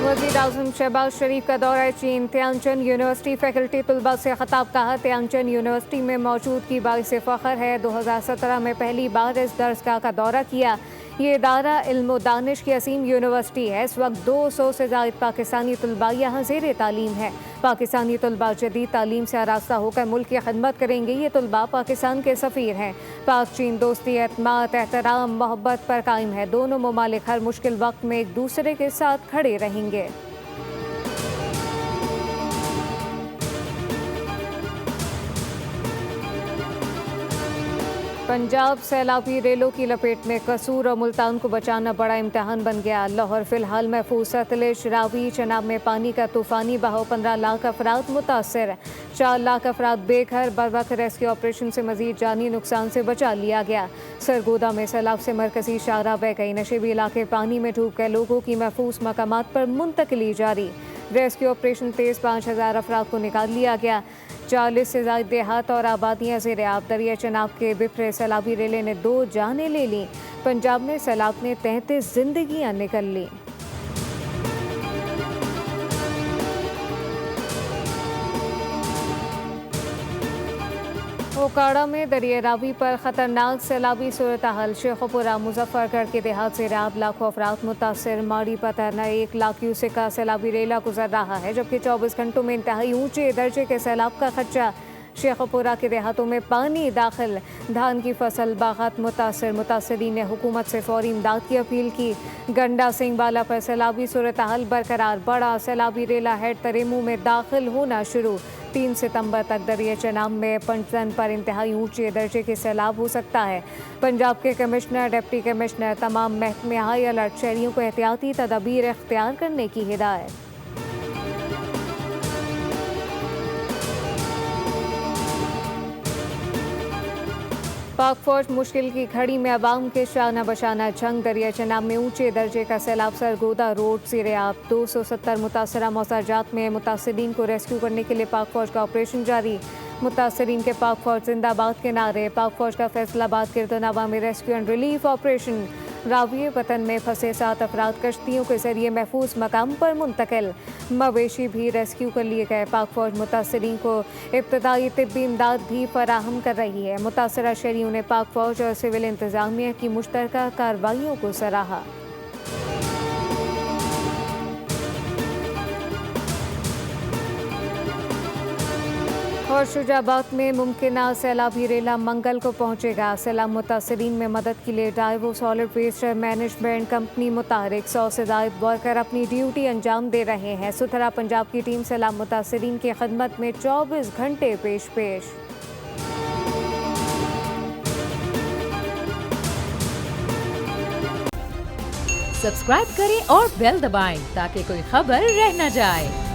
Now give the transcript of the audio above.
वज़ीर आज़म शहबाज शरीफ का दौरा चीन। त्यांचन यूनिवर्सिटी फैकल्टी तलबा से खिताब। कहा, त्यांचन यूनिवर्सिटी में मौजूदगी बाइस फ़ख्र है। 2017 में पहली बार इस दरसगाह का दौरा किया। ये इदारा इल्म व दानिश की असीम यूनिवर्सिटी है। इस वक्त 200 से ज़ायद पाकिस्तानी तलबा यहाँ ज़ेर तालीम है। पाकिस्तानी तलबा जदीद तालीम से आरास्ता होकर मुल्क की खिदमत करेंगे। ये तलबा पाकिस्तान के सफ़ीर हैं। पाक चीन दोस्ती, एतमाद, एहतराम, मोहब्बत पर कायम है। दोनों ममालिक हर मुश्किल वक्त में एक दूसरे के साथ खड़े रहेंगे। पंजाब सैलाबी रेलों की लपेट में। कसूर और मुल्तान को बचाना बड़ा इम्तहान बन गया। लाहौर फिलहाल महफूज। सतलुज, रावी, चनाब में पानी का तूफानी बहाव। 15 लाख अफराद मुतासर। 4 लाख अफराद बेघर। बर वक्त रेस्क्यू ऑपरेशन से मजीद जानी नुकसान से बचा लिया गया। सरगोदा में सैलाब से मरकजी शाहराह बह गई। नशेबी इलाके पानी में डूब गए। लोगों की महफूज मकामात पर मुंतकिली जारी। रेस्क्यू ऑपरेशन तेज। 5000 अफराद को निकाल लिया गया। 40 से ज़ायद देहात और आबादियाँ ज़ेर आब। दरिया चनाब के बिफरे सैलाबी रेले ने 2 जानें ले लीं। पंजाब में सैलाब ने 33 जिंदगियाँ निकल लीं। ओकाड़ा में दरिया रावी पर खतरनाक सैलाबी सूरत हाल। शेखपुरा, मुजफ्फरगढ़ के देहात से आब। लाखों अफराद मुतासर। माड़ी पतरना 1 लाख क्यूसेक का सैलाबी रेला गुजर रहा है, जबकि 24 घंटों में इंतहाई ऊंचे दर्जे के सैलाब का खदशा। शेखपुरा के देहातों में पानी दाखिल। धान की फसल, बागात मुतासर। मुतासरीन ने हुकूमत से फौरी इमदाद की अपील की। गंडा सिंह बाला पर सैलाबी सूरत हाल बरकरार। बड़ा सैलाबी रेला हेड तरेमू में दाखिल होना शुरू। 3 सितंबर तक दरिया चनाब में पंचतन पर इंतहाई ऊंचे दर्जे के सैलाब हो सकता है। पंजाब के कमिश्नर, डिप्टी कमिश्नर, तमाम महकमे हाई अलर्ट। शहरियों को एहतियाती तदाबीर इख्तियार करने की हिदायत। पाक फौज मुश्किल की घड़ी में अवाम के शाना बशाना जंग। दरिया चनाब में ऊंचे दर्जे का सैलाब। सरगोदा रोड ज़ेर आब। 270 मुतासरा मौसाजात में मुतासरीन को रेस्क्यू करने के लिए पाक फौज का ऑपरेशन जारी। मुतासरीन के पाक फौज जिंदाबाद के नारे। पाक फौज का फैसलाबाद गिरदनवा में rescue and relief operation. Ravi वतन में फंसे 7 अफराद कश्तियों के जरिए महफूज मकाम पर मुंतकिल। मवेशी भी रेस्क्यू कर लिए गए। पाक फौज मुतासरीन को इब्तदाई तिब्बी इमदाद भी फराहम कर रही है। मुतासरा शहरियों ने पाक फौज और सिविल इंतजामिया की मुश्तरका कार्रवाइयों को सराहा। और शुजाबाद में मुमकिन सैलाबी रेला मंगल को पहुंचेगा। सैलाब मुतासरीन में मदद के लिए Daewoo solid waste management company मुताहरिक। 100 से ज़ायद वर्कर अपनी ड्यूटी अंजाम दे रहे हैं। सुथरा पंजाब की टीम सैलाब मुतासरीन की खदमत में 24 घंटे पेश। सब्सक्राइब करें और बेल दबाएं ताकि कोई खबर रह न जाए।